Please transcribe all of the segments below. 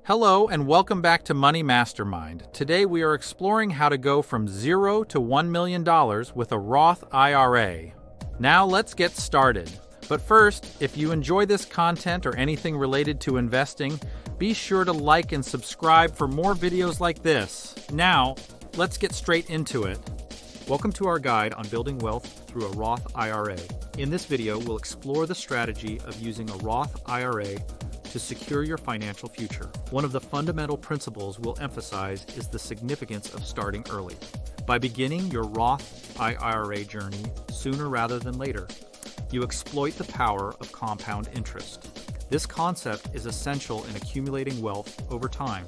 Hello and welcome back to Money Mastermind. Today we are exploring how to go from $0 to $1 million with a Roth IRA. Now let's get started. But first, if you enjoy this content or anything related to investing, be sure to like and subscribe for more videos like this. Now, let's get straight into it. Welcome to our guide on building wealth through a Roth IRA. In this video, we'll explore the strategy of using a Roth IRA to secure your financial future. One of the fundamental principles we'll emphasize is the significance of starting early. By beginning your Roth IRA journey sooner rather than later, you exploit the power of compound interest. This concept is essential in accumulating wealth over time,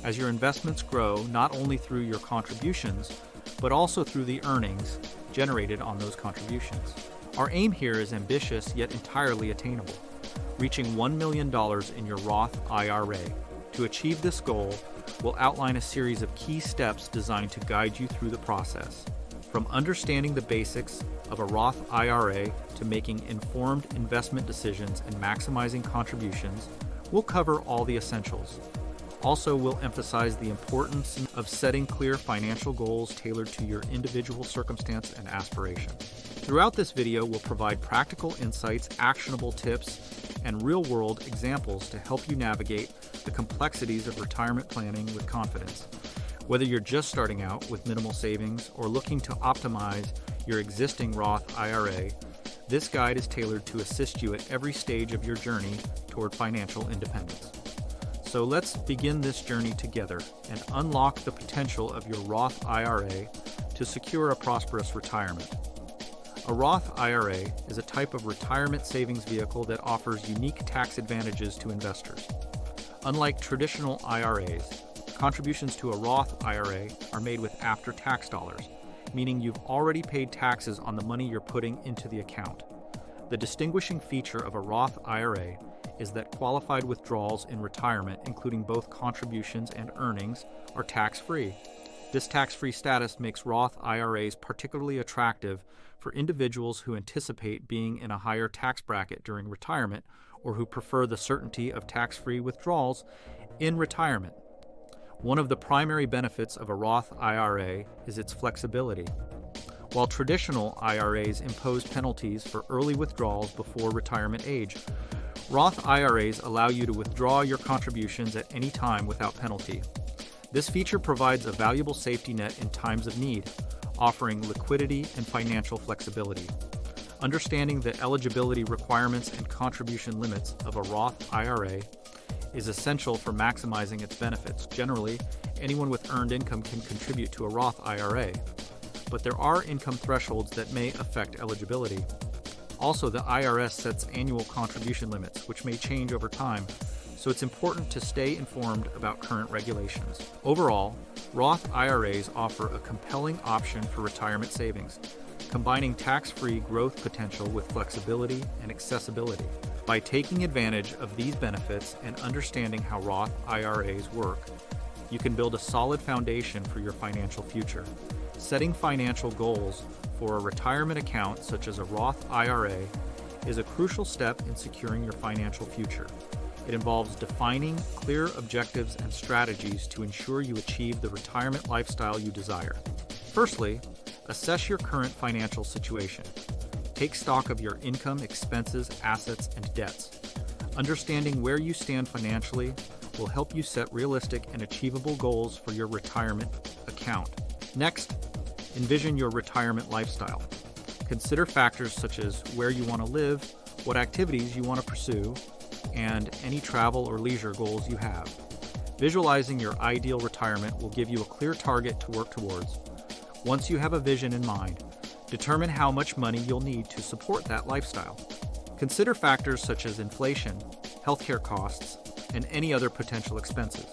as your investments grow not only through your contributions, but also through the earnings generated on those contributions. Our aim here is ambitious yet entirely attainable, reaching $1 million in your Roth IRA. To achieve this goal, we'll outline a series of key steps designed to guide you through the process. From understanding the basics of a Roth IRA to making informed investment decisions and maximizing contributions, we'll cover all the essentials. Also, we'll emphasize the importance of setting clear financial goals tailored to your individual circumstance and aspiration. Throughout this video, we'll provide practical insights, actionable tips, and real-world examples to help you navigate the complexities of retirement planning with confidence. Whether you're just starting out with minimal savings or looking to optimize your existing Roth IRA, this guide is tailored to assist you at every stage of your journey toward financial independence. So let's begin this journey together and unlock the potential of your Roth IRA to secure a prosperous retirement. A Roth IRA is a type of retirement savings vehicle that offers unique tax advantages to investors. Unlike traditional IRAs, contributions to a Roth IRA are made with after-tax dollars, meaning you've already paid taxes on the money you're putting into the account. The distinguishing feature of a Roth IRA is that qualified withdrawals in retirement, including both contributions and earnings, are tax-free. This tax-free status makes Roth IRAs particularly attractive for individuals who anticipate being in a higher tax bracket during retirement or who prefer the certainty of tax-free withdrawals in retirement. One of the primary benefits of a Roth IRA is its flexibility. While traditional IRAs impose penalties for early withdrawals before retirement age, Roth IRAs allow you to withdraw your contributions at any time without penalty. This feature provides a valuable safety net in times of need, offering liquidity and financial flexibility. Understanding the eligibility requirements and contribution limits of a Roth IRA is essential for maximizing its benefits. Generally, anyone with earned income can contribute to a Roth IRA, but there are income thresholds that may affect eligibility. Also, the IRS sets annual contribution limits, which may change over time, so it's important to stay informed about current regulations. Overall, Roth IRAs offer a compelling option for retirement savings, combining tax-free growth potential with flexibility and accessibility. By taking advantage of these benefits and understanding how Roth IRAs work, you can build a solid foundation for your financial future. Setting financial goals for a retirement account such as a Roth IRA is a crucial step in securing your financial future. It involves defining clear objectives and strategies to ensure you achieve the retirement lifestyle you desire. Firstly, assess your current financial situation. Take stock of your income, expenses, assets, and debts. Understanding where you stand financially will help you set realistic and achievable goals for your retirement account. Next, envision your retirement lifestyle. Consider factors such as where you want to live, what activities you want to pursue, and any travel or leisure goals you have. Visualizing your ideal retirement will give you a clear target to work towards. Once you have a vision in mind, determine how much money you'll need to support that lifestyle. Consider factors such as inflation, healthcare costs, and any other potential expenses.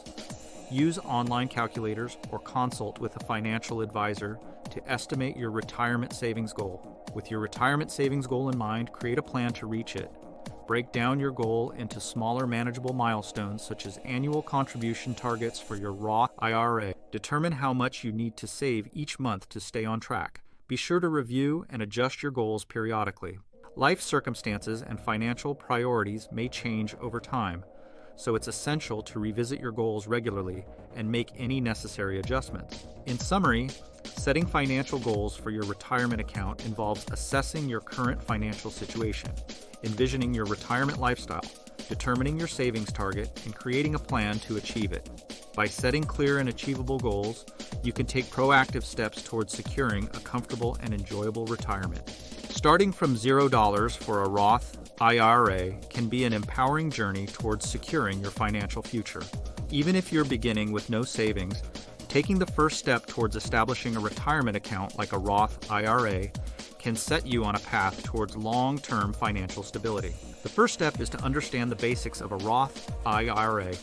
Use online calculators or consult with a financial advisor to estimate your retirement savings goal. With your retirement savings goal in mind, create a plan to reach it. Break down your goal into smaller, manageable milestones such as annual contribution targets for your Roth IRA. Determine how much you need to save each month to stay on track. Be sure to review and adjust your goals periodically. Life circumstances and financial priorities may change over time, so it's essential to revisit your goals regularly and make any necessary adjustments. In summary, setting financial goals for your retirement account involves assessing your current financial situation, envisioning your retirement lifestyle, determining your savings target, and creating a plan to achieve it. By setting clear and achievable goals, you can take proactive steps towards securing a comfortable and enjoyable retirement. Starting from $0 for a Roth IRA can be an empowering journey towards securing your financial future. Even if you're beginning with no savings, taking the first step towards establishing a retirement account like a Roth IRA can set you on a path towards long-term financial stability. The first step is to understand the basics of a Roth IRA.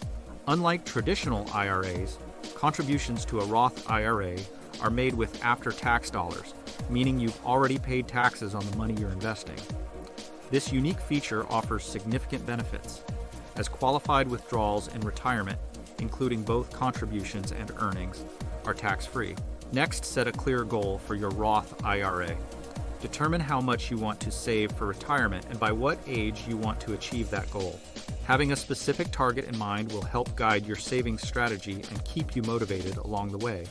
Unlike traditional IRAs, contributions to a Roth IRA are made with after-tax dollars, meaning you've already paid taxes on the money you're investing. This unique feature offers significant benefits, as qualified withdrawals in retirement, including both contributions and earnings, are tax-free. Next, set a clear goal for your Roth IRA. Determine how much you want to save for retirement and by what age you want to achieve that goal. Having a specific target in mind will help guide your savings strategy and keep you motivated along the way.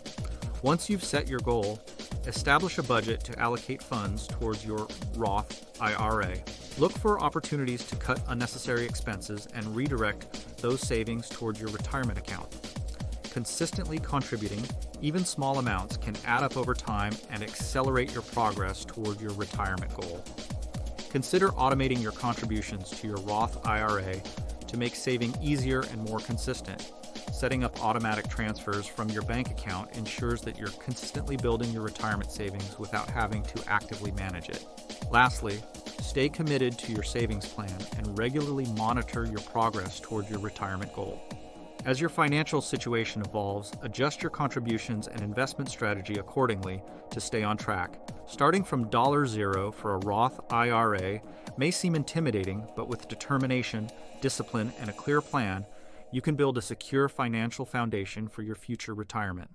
Once you've set your goal, establish a budget to allocate funds towards your Roth IRA. Look for opportunities to cut unnecessary expenses and redirect those savings towards your retirement account. Consistently contributing, even small amounts, can add up over time and accelerate your progress toward your retirement goal. Consider automating your contributions to your Roth IRA to make saving easier and more consistent. Setting up automatic transfers from your bank account ensures that you're consistently building your retirement savings without having to actively manage it. Lastly, stay committed to your savings plan and regularly monitor your progress toward your retirement goal. As your financial situation evolves, adjust your contributions and investment strategy accordingly to stay on track. Starting from $0 for a Roth IRA may seem intimidating, but with determination, discipline, and a clear plan, you can build a secure financial foundation for your future retirement.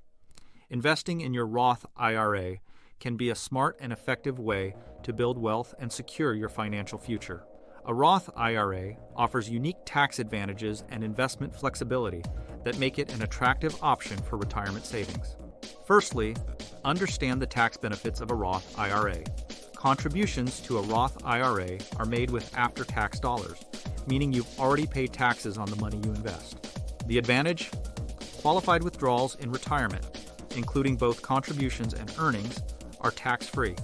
Investing in your Roth IRA can be a smart and effective way to build wealth and secure your financial future. A Roth IRA offers unique tax advantages and investment flexibility that make it an attractive option for retirement savings. Firstly, understand the tax benefits of a Roth IRA. Contributions to a Roth IRA are made with after-tax dollars, meaning you've already paid taxes on the money you invest. The advantage? Qualified withdrawals in retirement, including both contributions and earnings, are tax-free.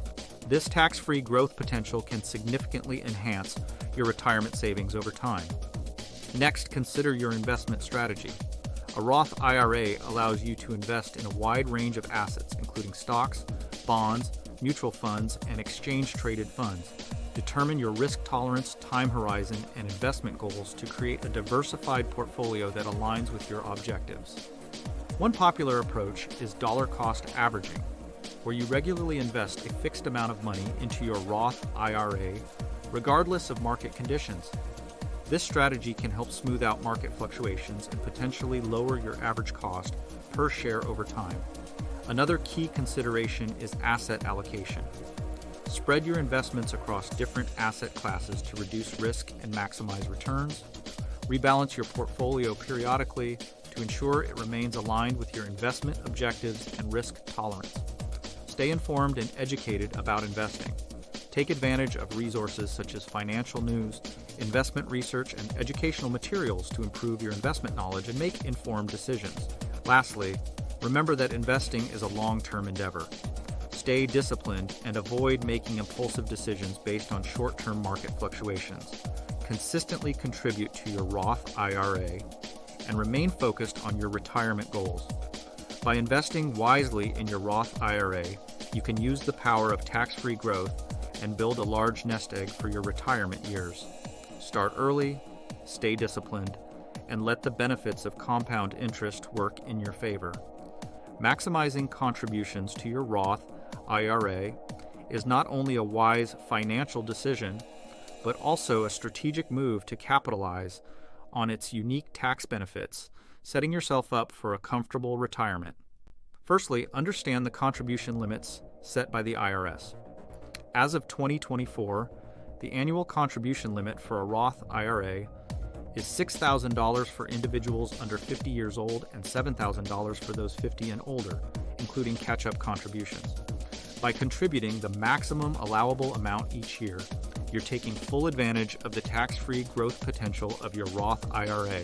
This tax-free growth potential can significantly enhance your retirement savings over time. Next, consider your investment strategy. A Roth IRA allows you to invest in a wide range of assets, including stocks, bonds, mutual funds, and exchange-traded funds. Determine your risk tolerance, time horizon, and investment goals to create a diversified portfolio that aligns with your objectives. One popular approach is dollar cost averaging, where you regularly invest a fixed amount of money into your Roth IRA, regardless of market conditions. This strategy can help smooth out market fluctuations and potentially lower your average cost per share over time. Another key consideration is asset allocation. Spread your investments across different asset classes to reduce risk and maximize returns. Rebalance your portfolio periodically to ensure it remains aligned with your investment objectives and risk tolerance. Stay informed and educated about investing. Take advantage of resources such as financial news, investment research, and educational materials to improve your investment knowledge and make informed decisions. Lastly, remember that investing is a long-term endeavor. Stay disciplined and avoid making impulsive decisions based on short-term market fluctuations. Consistently contribute to your Roth IRA and remain focused on your retirement goals. By investing wisely in your Roth IRA, you can use the power of tax-free growth and build a large nest egg for your retirement years. Start early, stay disciplined, and let the benefits of compound interest work in your favor. Maximizing contributions to your Roth IRA is not only a wise financial decision, but also a strategic move to capitalize on its unique tax benefits, setting yourself up for a comfortable retirement. Firstly, understand the contribution limits set by the IRS. As of 2024, the annual contribution limit for a Roth IRA is $6,000 for individuals under 50 years old and $7,000 for those 50 and older, including catch-up contributions. By contributing the maximum allowable amount each year, you're taking full advantage of the tax-free growth potential of your Roth IRA.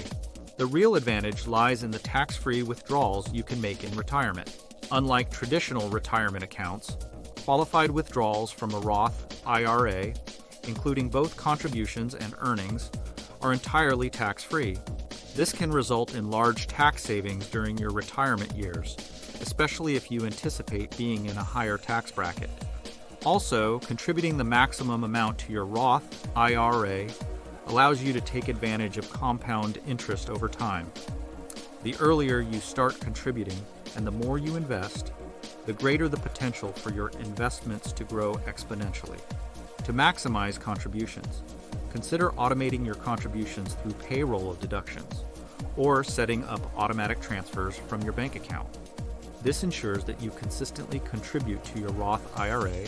The real advantage lies in the tax-free withdrawals you can make in retirement. Unlike traditional retirement accounts, qualified withdrawals from a Roth IRA, including both contributions and earnings, are entirely tax-free. This can result in large tax savings during your retirement years, especially if you anticipate being in a higher tax bracket. Also, contributing the maximum amount to your Roth IRA allows you to take advantage of compound interest over time. The earlier you start contributing and the more you invest, the greater the potential for your investments to grow exponentially. To maximize contributions, consider automating your contributions through payroll deductions or setting up automatic transfers from your bank account. This ensures that you consistently contribute to your Roth IRA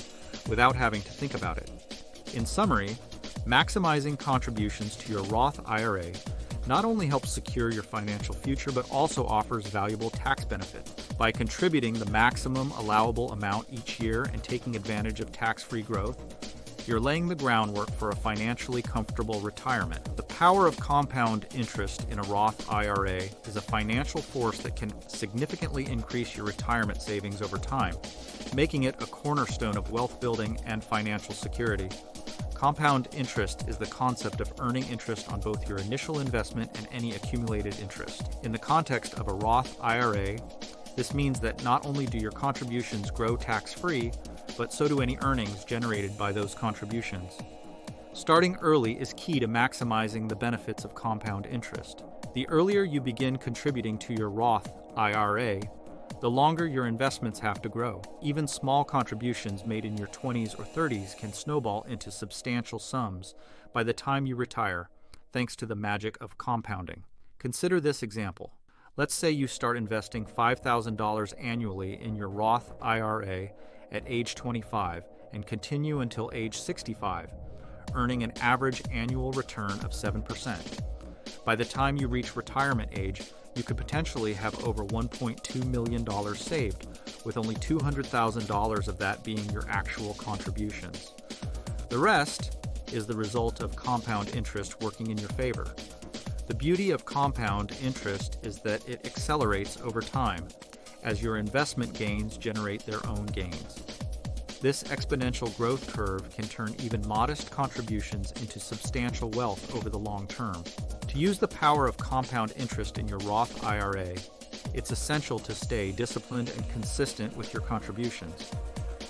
without having to think about it. In summary, maximizing contributions to your Roth IRA not only helps secure your financial future, but also offers valuable tax benefits. By contributing the maximum allowable amount each year and taking advantage of tax-free growth, you're laying the groundwork for a financially comfortable retirement. The power of compound interest in a Roth IRA is a financial force that can significantly increase your retirement savings over time, making it a cornerstone of wealth building and financial security. Compound interest is the concept of earning interest on both your initial investment and any accumulated interest. In the context of a Roth IRA, this means that not only do your contributions grow tax-free, but so do any earnings generated by those contributions. Starting early is key to maximizing the benefits of compound interest. The earlier you begin contributing to your Roth IRA, the longer your investments have to grow. Even small contributions made in your 20s or 30s can snowball into substantial sums by the time you retire, thanks to the magic of compounding. Consider this example. Let's say you start investing $5,000 annually in your Roth IRA at age 25 and continue until age 65, earning an average annual return of 7%. By the time you reach retirement age, you could potentially have over $1.2 million saved, with only $200,000 of that being your actual contributions. The rest is the result of compound interest working in your favor. The beauty of compound interest is that it accelerates over time, as your investment gains generate their own gains. This exponential growth curve can turn even modest contributions into substantial wealth over the long term. To use the power of compound interest in your Roth IRA, it's essential to stay disciplined and consistent with your contributions.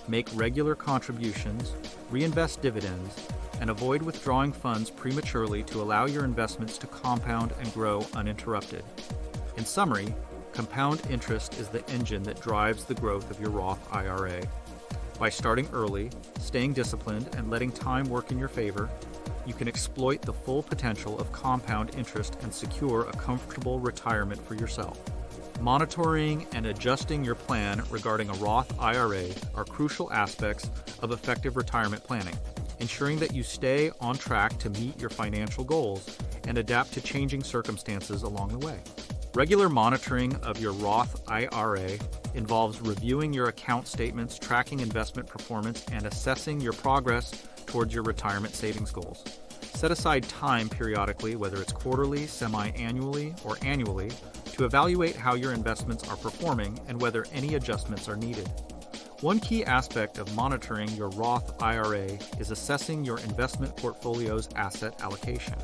Make regular contributions, reinvest dividends, and avoid withdrawing funds prematurely to allow your investments to compound and grow uninterrupted. In summary, compound interest is the engine that drives the growth of your Roth IRA. By starting early, staying disciplined, and letting time work in your favor, you can exploit the full potential of compound interest and secure a comfortable retirement for yourself. Monitoring and adjusting your plan regarding a Roth IRA are crucial aspects of effective retirement planning, ensuring that you stay on track to meet your financial goals and adapt to changing circumstances along the way. Regular monitoring of your Roth IRA involves reviewing your account statements, tracking investment performance, and assessing your progress towards your retirement savings goals. Set aside time periodically, whether it's quarterly, semi-annually, or annually, to evaluate how your investments are performing and whether any adjustments are needed. One key aspect of monitoring your Roth IRA is assessing your investment portfolio's asset allocation.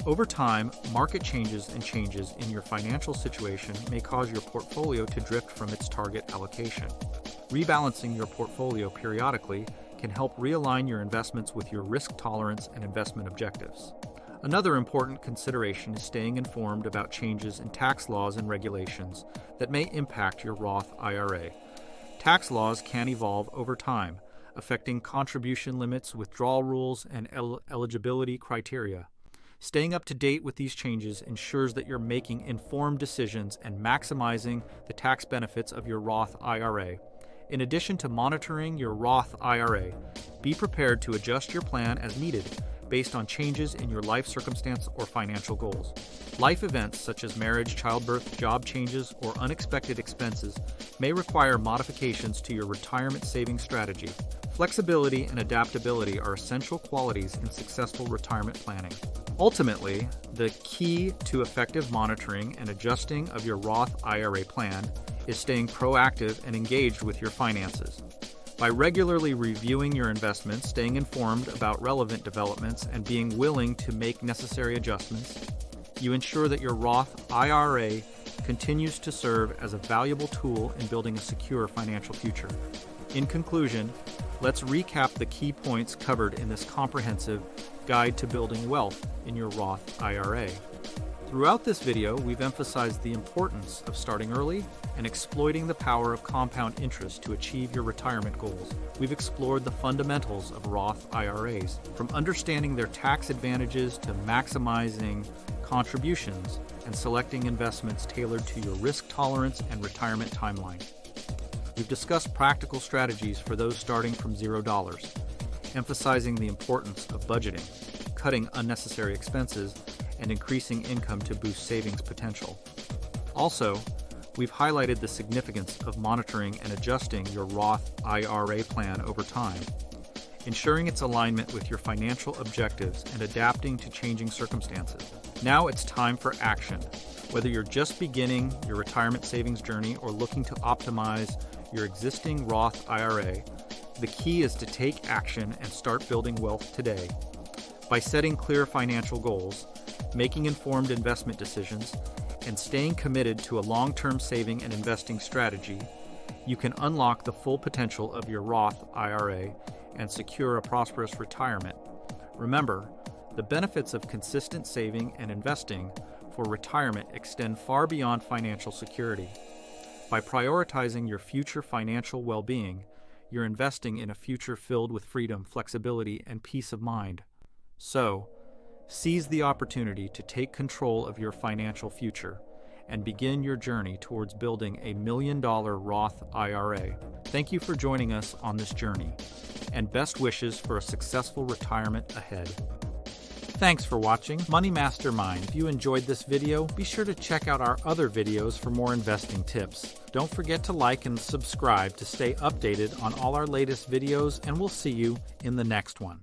Over time, market changes and changes in your financial situation may cause your portfolio to drift from its target allocation. Rebalancing your portfolio periodically can help realign your investments with your risk tolerance and investment objectives. Another important consideration is staying informed about changes in tax laws and regulations that may impact your Roth IRA. Tax laws can evolve over time, affecting contribution limits, withdrawal rules, and eligibility criteria. Staying up to date with these changes ensures that you're making informed decisions and maximizing the tax benefits of your Roth IRA. In addition to monitoring your Roth IRA, be prepared to adjust your plan as needed based on changes in your life circumstance or financial goals. Life events such as marriage, childbirth, job changes, or unexpected expenses may require modifications to your retirement savings strategy. Flexibility and adaptability are essential qualities in successful retirement planning. Ultimately, the key to effective monitoring and adjusting of your Roth IRA plan is staying proactive and engaged with your finances. By regularly reviewing your investments, staying informed about relevant developments, and being willing to make necessary adjustments, you ensure that your Roth IRA continues to serve as a valuable tool in building a secure financial future. In conclusion, let's recap the key points covered in this comprehensive guide to building wealth in your Roth IRA. Throughout this video, we've emphasized the importance of starting early and exploiting the power of compound interest to achieve your retirement goals. We've explored the fundamentals of Roth IRAs, from understanding their tax advantages to maximizing contributions and selecting investments tailored to your risk tolerance and retirement timeline. We've discussed practical strategies for those starting from $0, emphasizing the importance of budgeting, cutting unnecessary expenses, and increasing income to boost savings potential. Also, we've highlighted the significance of monitoring and adjusting your Roth IRA plan over time, ensuring its alignment with your financial objectives and adapting to changing circumstances. Now it's time for action. Whether you're just beginning your retirement savings journey or looking to optimize your existing Roth IRA, the key is to take action and start building wealth today. By setting clear financial goals, making informed investment decisions, and staying committed to a long-term saving and investing strategy, you can unlock the full potential of your Roth IRA and secure a prosperous retirement. Remember, the benefits of consistent saving and investing for retirement extend far beyond financial security. By prioritizing your future financial well-being, you're investing in a future filled with freedom, flexibility, and peace of mind. So, seize the opportunity to take control of your financial future and begin your journey towards building a $1 million Roth IRA. Thank you for joining us on this journey, and best wishes for a successful retirement ahead. Thanks for watching Money Mastermind. If you enjoyed this video, be sure to check out our other videos for more investing tips. Don't forget to like and subscribe to stay updated on all our latest videos, and we'll see you in the next one.